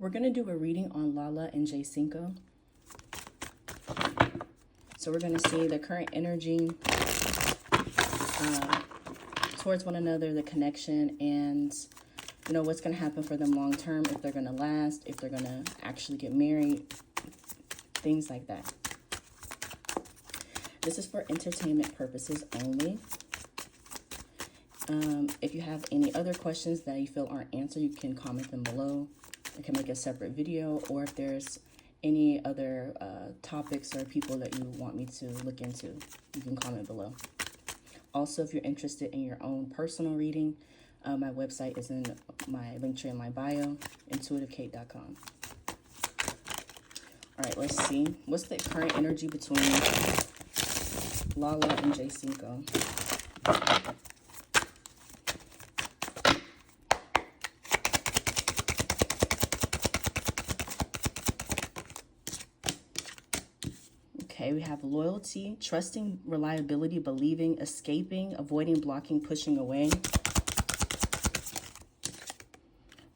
We're going to do a reading on Lala and Jay Cinco. So we're going to see the current energy towards one another, the connection, and what's going to happen for them long term, if they're going to last, if they're going to actually get married, things like that. This is for entertainment purposes only. If you have any other questions that you feel aren't answered, you can comment them below. I can make a separate video, or if there's any other topics or people that you want me to look into, you can comment below. Also, if you're interested in your own personal reading, my website is in my link tree in my bio, intuitivekate.com. All right, let's see. What's the current energy between Lala and Jay Cinco? Okay, we have loyalty, trusting, reliability, believing, escaping, avoiding, blocking, pushing away.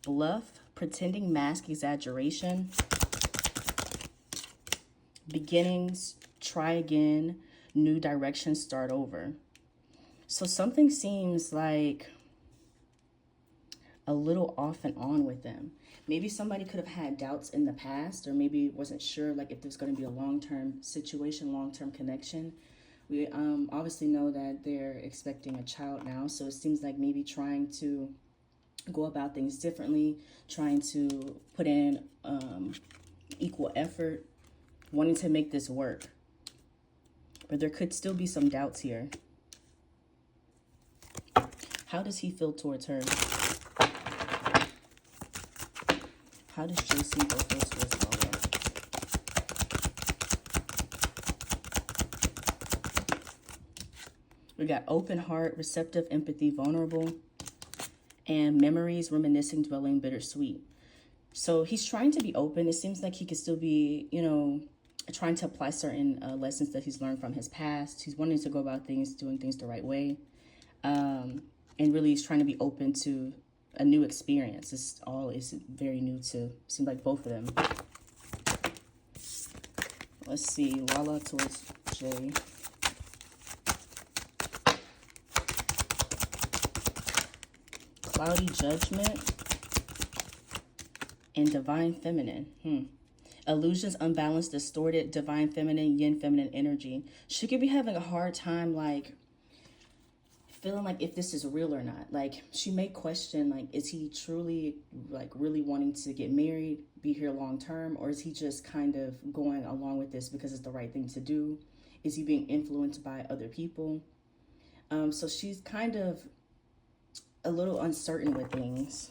Bluff, pretending, mask, exaggeration. Beginnings, try again, new direction, start over. So something seems like a little off and on with them. Maybe somebody could have had doubts in the past, or maybe wasn't sure like if there's going to be a long-term situation, long-term connection. We obviously know that they're expecting a child now, so it seems like maybe trying to go about things differently, trying to put in equal effort, wanting to make this work. But there could still be some doubts here. How does he feel towards her? How does Jay Cinco feel towards Lala? We got open heart, receptive, empathy, vulnerable, and memories, reminiscing, dwelling, bittersweet. So he's trying to be open. It seems like he could still be, trying to apply certain lessons that he's learned from his past. He's wanting to go about things, doing things the right way. And really he's trying to be open to a new experience. This all is very new to, seems like both of them. Let's see, Lala towards Jay. Cloudy judgment and divine feminine. Illusions, unbalanced, distorted, divine feminine, yin feminine energy. She could be having a hard time, like, feeling like if this is real or not. Like, she may question, like, is he truly, like, really wanting to get married, be here long term, or is he just kind of going along with this because it's the right thing to do? Is he being influenced by other people? So she's kind of a little uncertain with things.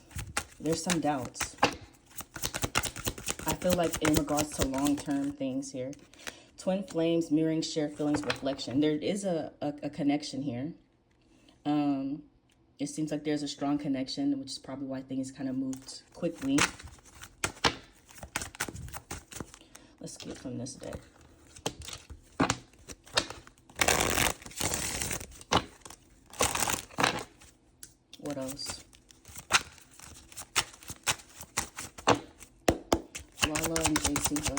There's some doubts. I feel like in regards to long-term things here. Twin flames, mirroring, shared feelings, reflection. There is a connection here. It seems like there's a strong connection, which is probably why things kind of moved quickly. Let's get from this deck. What else? Lala and Jay Cinco.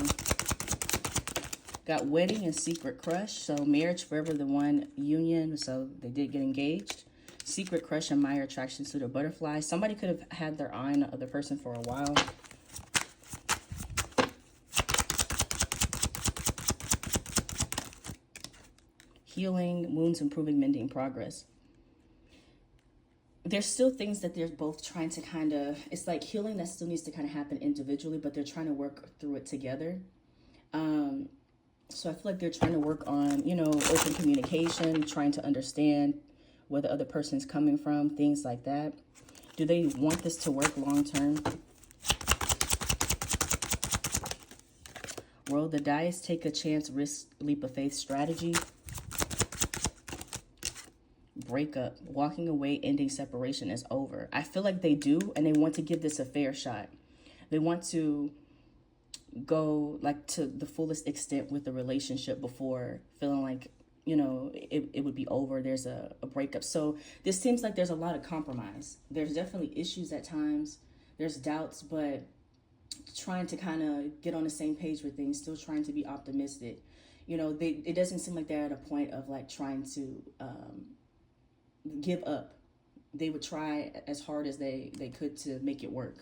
Got wedding and secret crush. So marriage, forever the one, union. So they did get engaged. Secret crush, admire, attraction to the butterfly. Somebody could have had their eye on the other person for a while. Healing, wounds, improving, mending, progress. There's still things that they're both trying to kind of, it's like healing that still needs to kind of happen individually, but they're trying to work through it together. So I feel like they're trying to work on, open communication, trying to understand where the other person's coming from, things like that. Do they want this to work long term? Roll the dice, take a chance, risk, leap of faith strategy. Breakup, walking away, ending, separation is over. I feel like they do, and they want to give this a fair shot. They want to go like to the fullest extent with the relationship before feeling like, it would be over. There's a breakup. So this seems like there's a lot of compromise. There's definitely issues at times. There's doubts, but trying to kind of get on the same page with things, still trying to be optimistic. You know, it doesn't seem like they're at a point of like trying to give up. They would try as hard as they could to make it work.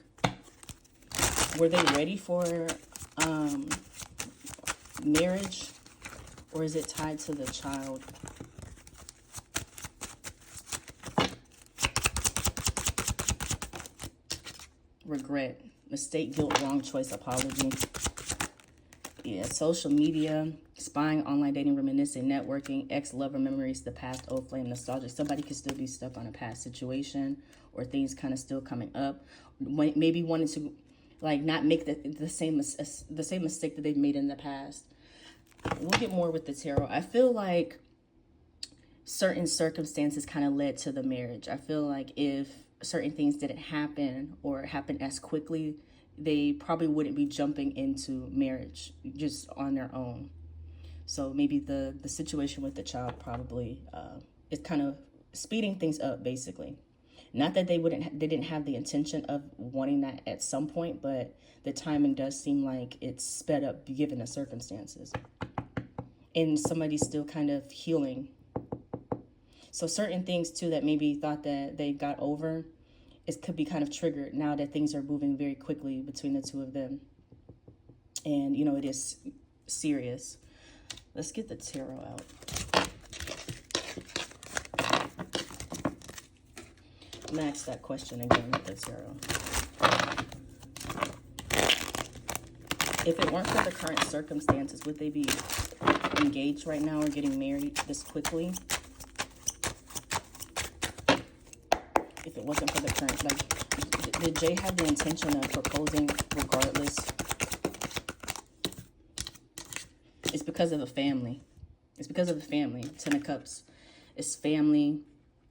Were they ready for marriage, or is it tied to the child? Regret, mistake, guilt, wrong choice, apology. Yeah, social media, spying, online dating, reminiscing, networking, ex-lover memories, the past, old flame, nostalgia. Somebody could still be stuck on a past situation, or things kind of still coming up. Maybe wanting to like not make the same mistake that they've made in the past. We'll get more with the tarot. I feel like certain circumstances kind of led to the marriage. I feel like if certain things didn't happen or happen as quickly, they probably wouldn't be jumping into marriage just on their own. So maybe the situation with the child probably is kind of speeding things up, basically. Not that they didn't have the intention of wanting that at some point, but the timing does seem like it's sped up given the circumstances. And somebody's still kind of healing. So certain things too that maybe thought that they got over, it could be kind of triggered now that things are moving very quickly between the two of them. And, you know, it is serious. Let's get the tarot out. I'm going to ask that question again with the tarot. If it weren't for the current circumstances, would they be engaged right now or getting married this quickly? If it wasn't for the current, like, did Jay have the intention of proposing regardless? It's because of the family. It's because of the family. Ten of Cups. It's family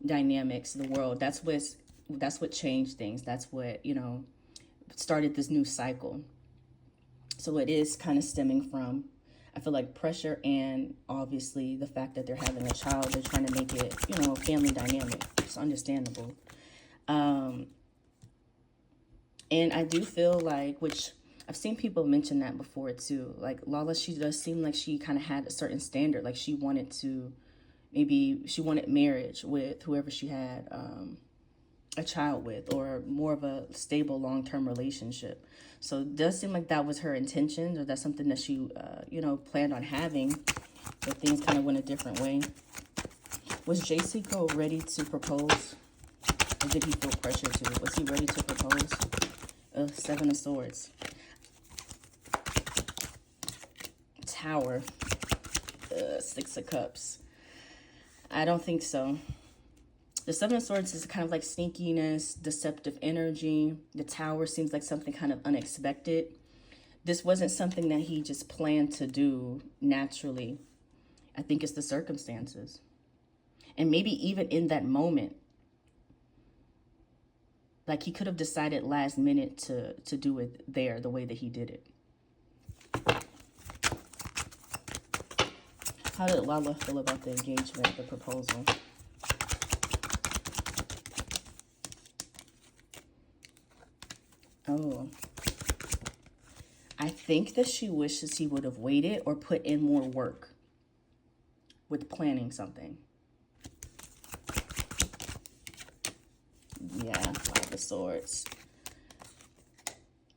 dynamics, the world. That's what changed things. That's what, you know, started this new cycle. So it is kind of stemming from, I feel like, pressure, and obviously the fact that they're having a child. They're trying to make it, you know, family dynamic. It's understandable. And I do feel like, which I've seen people mention that before too, like Lala, she does seem like she kind of had a certain standard. Like she wanted marriage with whoever she had a child with, or more of a stable long-term relationship. So it does seem like that was her intention, or that's something that she, you know, planned on having, but things kind of went a different way. Was Jay Cinco ready to propose? Or did he feel pressure to? Was he ready to propose? Seven of Swords. Tower. Six of Cups. I don't think so. The Seven of Swords is kind of like sneakiness, deceptive energy. The Tower seems like something kind of unexpected. This wasn't something that he just planned to do naturally. I think it's the circumstances. And maybe even in that moment, like he could have decided last minute to do it there the way that he did it. How did Lala feel about the engagement, the proposal? Oh. I think that she wishes he would have waited or put in more work with planning something. Yeah, Five of Swords.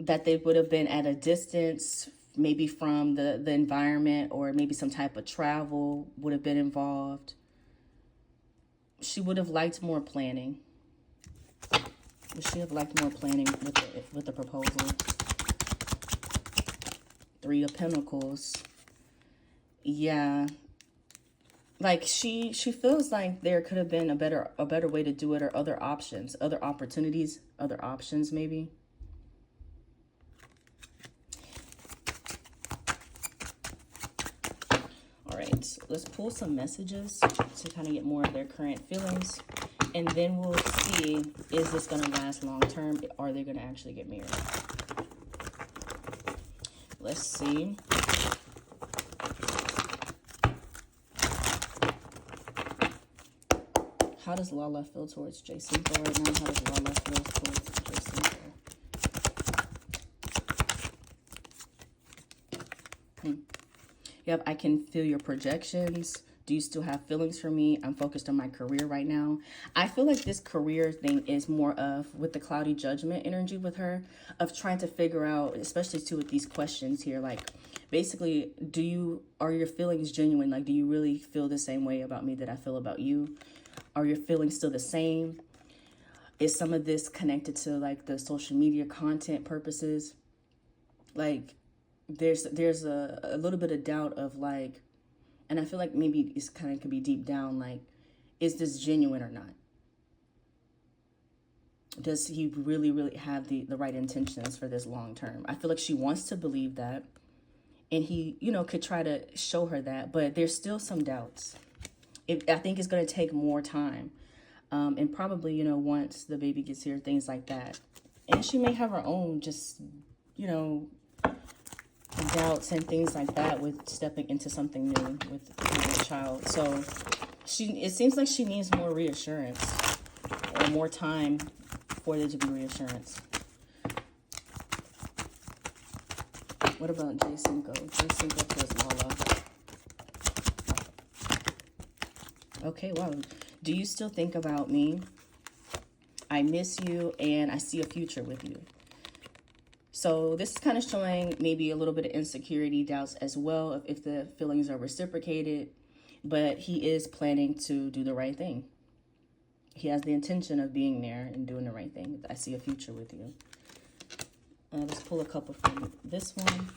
That they would have been at a distance, maybe from the environment, or maybe some type of travel would have been involved. She would have liked more planning. Would she have liked more planning with the proposal? Three of Pentacles. Yeah. Like she feels like there could have been a better way to do it, or other options, other opportunities, other options maybe. All right, so let's pull some messages to kind of get more of their current feelings. And then we'll see, is this going to last long term? Are they going to actually get married? Let's see. How does Lala feel towards Jay Cinco right now? How does Lala feel towards Jay Cinco? You have, I can feel your projections. Do you still have feelings for me? I'm focused on my career right now. I feel like this career thing is more of, with the cloudy judgment energy with her, of trying to figure out, especially too with these questions here, like basically, are your feelings genuine? Like, do you really feel the same way about me that I feel about you? Are your feelings still the same? Is some of this connected to like the social media content purposes? Like, there's a little bit of doubt of like, and I feel like maybe it's kind of could be deep down, like, is this genuine or not? Does he really, really have the right intentions for this long term? I feel like she wants to believe that. And he, could try to show her that. But there's still some doubts. I think it's going to take more time. And probably, once the baby gets here, things like that. And she may have her own just, doubts and things like that with stepping into something new with a child. So it seems like she needs more reassurance or more time for there to be reassurance. What about Jay Cinco? Jay Cinco towards Lala. Okay, wow. Do you still think about me? I miss you and I see a future with you. So this is kind of showing maybe a little bit of insecurity, doubts as well, if the feelings are reciprocated. But he is planning to do the right thing. He has the intention of being there and doing the right thing. I see a future with you. Let's pull a couple from this one.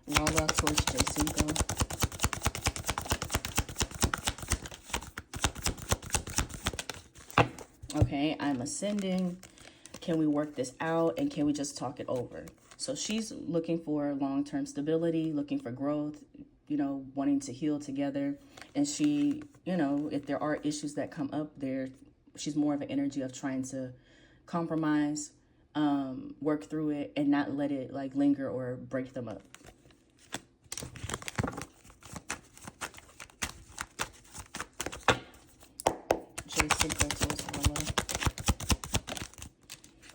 Lala towards Jay Cinco. Okay, I'm ascending. Can we work this out and can we just talk it over? So she's looking for long-term stability, looking for growth, wanting to heal together. And she, if there are issues that come up there, she's more of an energy of trying to compromise, work through it and not let it like linger or break them up. Jay Cinco towards Lala.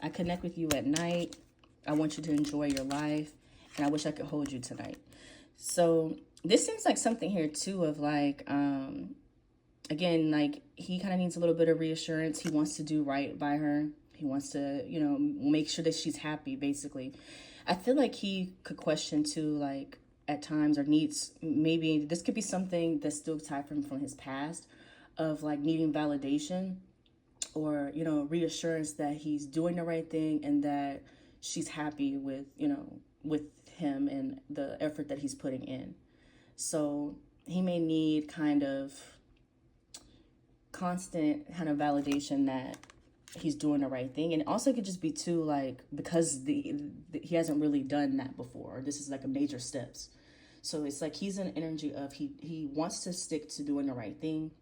I connect with you at night. I want you to enjoy your life. And I wish I could hold you tonight. So this seems like something here too of like, again, like he kind of needs a little bit of reassurance. He wants to do right by her. He wants to, make sure that she's happy, basically. I feel like he could question too, like at times, or needs, maybe this could be something that's still tied from his past of like needing validation or, reassurance that he's doing the right thing and that she's happy with, with him and the effort that he's putting in. So he may need kind of constant kind of validation that he's doing the right thing. And it also could just be too like, because he hasn't really done that before. This is like a major steps. So it's like he's in energy of he wants to stick to doing the right thing.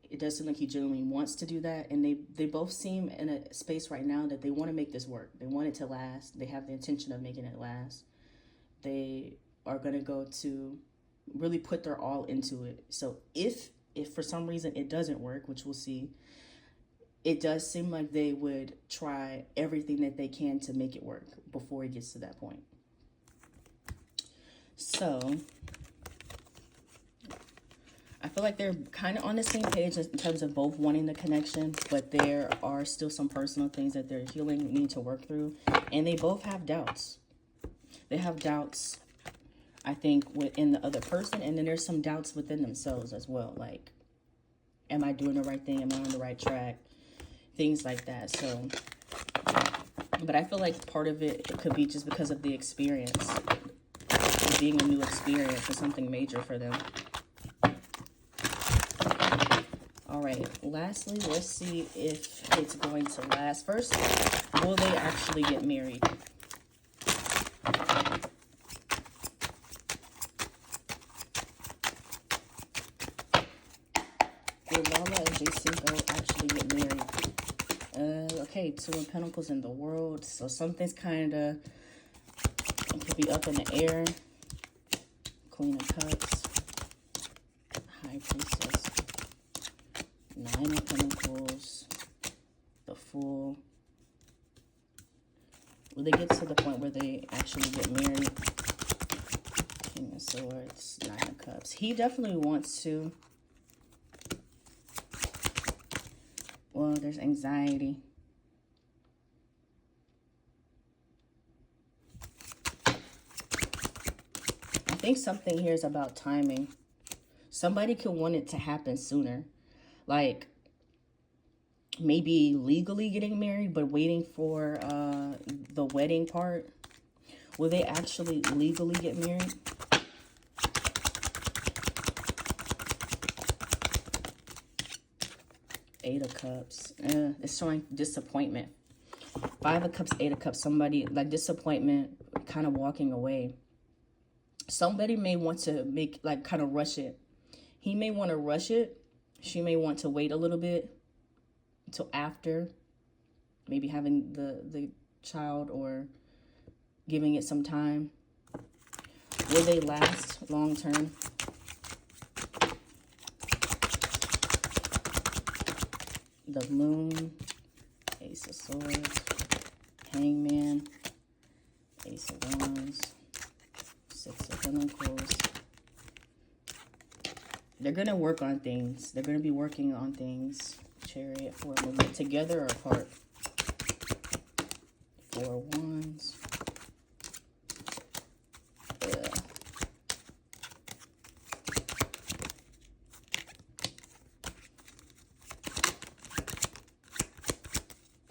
It does seem like he genuinely wants to do that. And they both seem in a space right now that they want to make this work. They want it to last. They have the intention of making it last. They are going to go to really put their all into it. So if for some reason it doesn't work, which we'll see, it does seem like they would try everything that they can to make it work before it gets to that point. So I feel like they're kind of on the same page in terms of both wanting the connection, but there are still some personal things that they're healing, need to work through. And they both have doubts. They have doubts, I think, within the other person. And then there's some doubts within themselves as well. Like, am I doing the right thing? Am I on the right track? Things like that. So, but I feel like part of it could be just because of the experience. It being a new experience or something major for them. All right, lastly, let's see if it's going to last. First, will they actually get married? Will Lala and Jay Cinco actually get married? Okay, Two of Pentacles in the World. So something's kind of, it could be up in the air. Queen of Cups. High Priestess. Nine of Pentacles. The Fool. they get to the point where they actually get married. King of Swords, Nine of Cups. He definitely wants to. Well, there's anxiety. I think something here is about timing. Somebody could want it to happen sooner. Like, maybe legally getting married, but waiting for the wedding part. Will they actually legally get married? Eight of Cups. It's showing disappointment. Five of Cups, Eight of Cups. Somebody, like, disappointment, kind of walking away. Somebody may want to make, like, kind of rush it. He may want to rush it. She may want to wait a little bit until after maybe having the child, or giving it some time. Will they last long term? The Moon, Ace of Swords, Hangman, Ace of Wands, Six of Pentacles. They're going to work on things. They're going to be working on things. Chariot, for a moment. Together or apart? Four of Wands.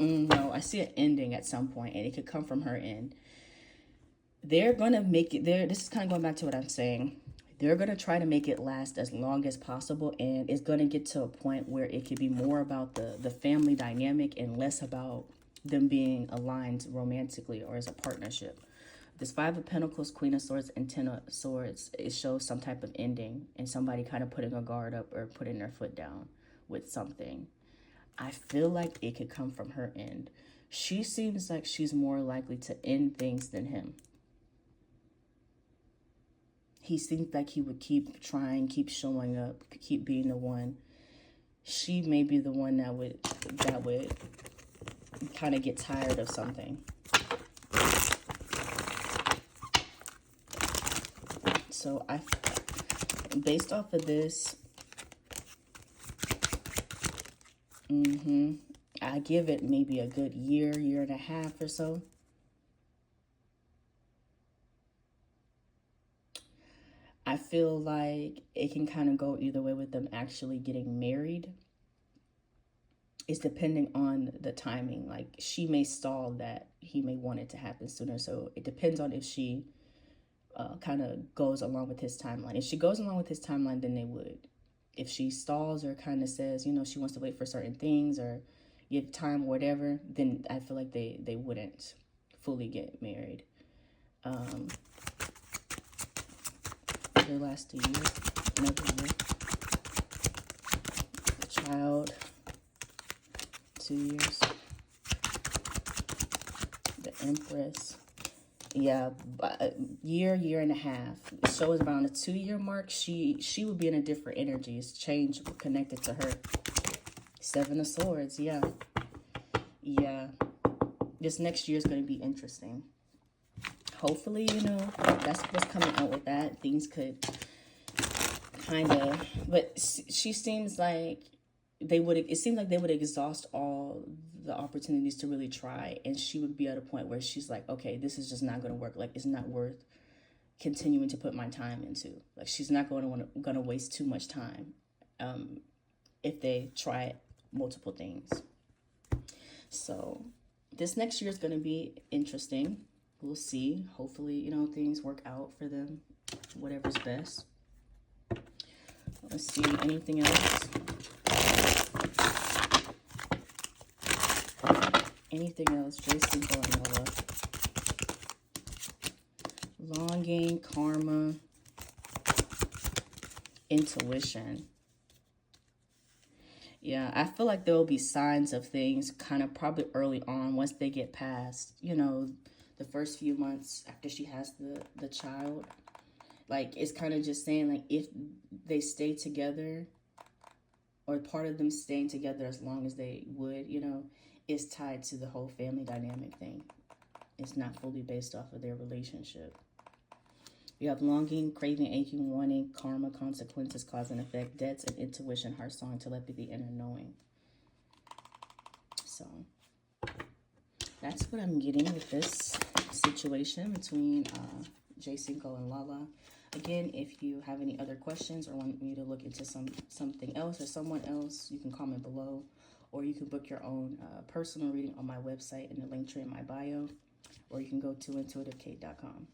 No, I see it ending at some point, and it could come from her end. They're going to make it there. This is kind of going back to what I'm saying. They're going to try to make it last as long as possible, and it's going to get to a point where it could be more about the family dynamic and less about them being aligned romantically or as a partnership. This Five of Pentacles, Queen of Swords, and Ten of Swords, it shows some type of ending and somebody kind of putting a guard up or putting their foot down with something. I feel like it could come from her end. She seems like she's more likely to end things than him. He seems like he would keep trying, keep showing up, keep being the one. She may be the one that would kind of get tired of something. So based off of this, I give it maybe a good year and a half or so. I feel like it can kind of go either way with them actually getting married. It's depending on the timing. Like, she may stall that he may want it to happen sooner. So it depends on if she kind of goes along with his timeline. If she goes along with his timeline, then they would. If she stalls or kind of says, you know, she wants to wait for certain things or give time or whatever, then I feel like they wouldn't fully get married. They last a year, another year. A child, 2 years. The Empress. Yeah, year and a half. It shows around a 2-year mark. She would be in a different energy. It's change connected to her. Seven of Swords. Yeah. This next year is going to be interesting. Hopefully, you know, that's what's coming out with that. Things could kind of, but she seems like it seems like they would exhaust all the opportunities to really try, and she would be at a point where she's like, okay, this is just not going to work. Like, it's not worth continuing to put my time into. Like, she's not going to waste too much time if they try multiple things. So this next year is going to be interesting. We'll see. Hopefully, you know, things work out for them. Whatever's best. Let's see. Anything else? Anything else? Jay Cinco Lala. Longing, karma, intuition. Yeah, I feel like there will be signs of things kind of probably early on once they get past, you know, the first few months after she has the child. Like, it's kind of just saying, like, if they stay together, or part of them staying together as long as they would, you know, is tied to the whole family dynamic thing. It's not fully based off of their relationship. You have longing, craving, aching, wanting, karma, consequences, cause and effect, debts, and intuition, heart song, telepathy, inner knowing. So that's what I'm getting with this situation between Jay Cinco and Lala. Again, if you have any other questions or want me to look into something else or someone else, you can comment below, or you can book your own personal reading on my website in the link tree in my bio, or you can go to intuitivekate.com.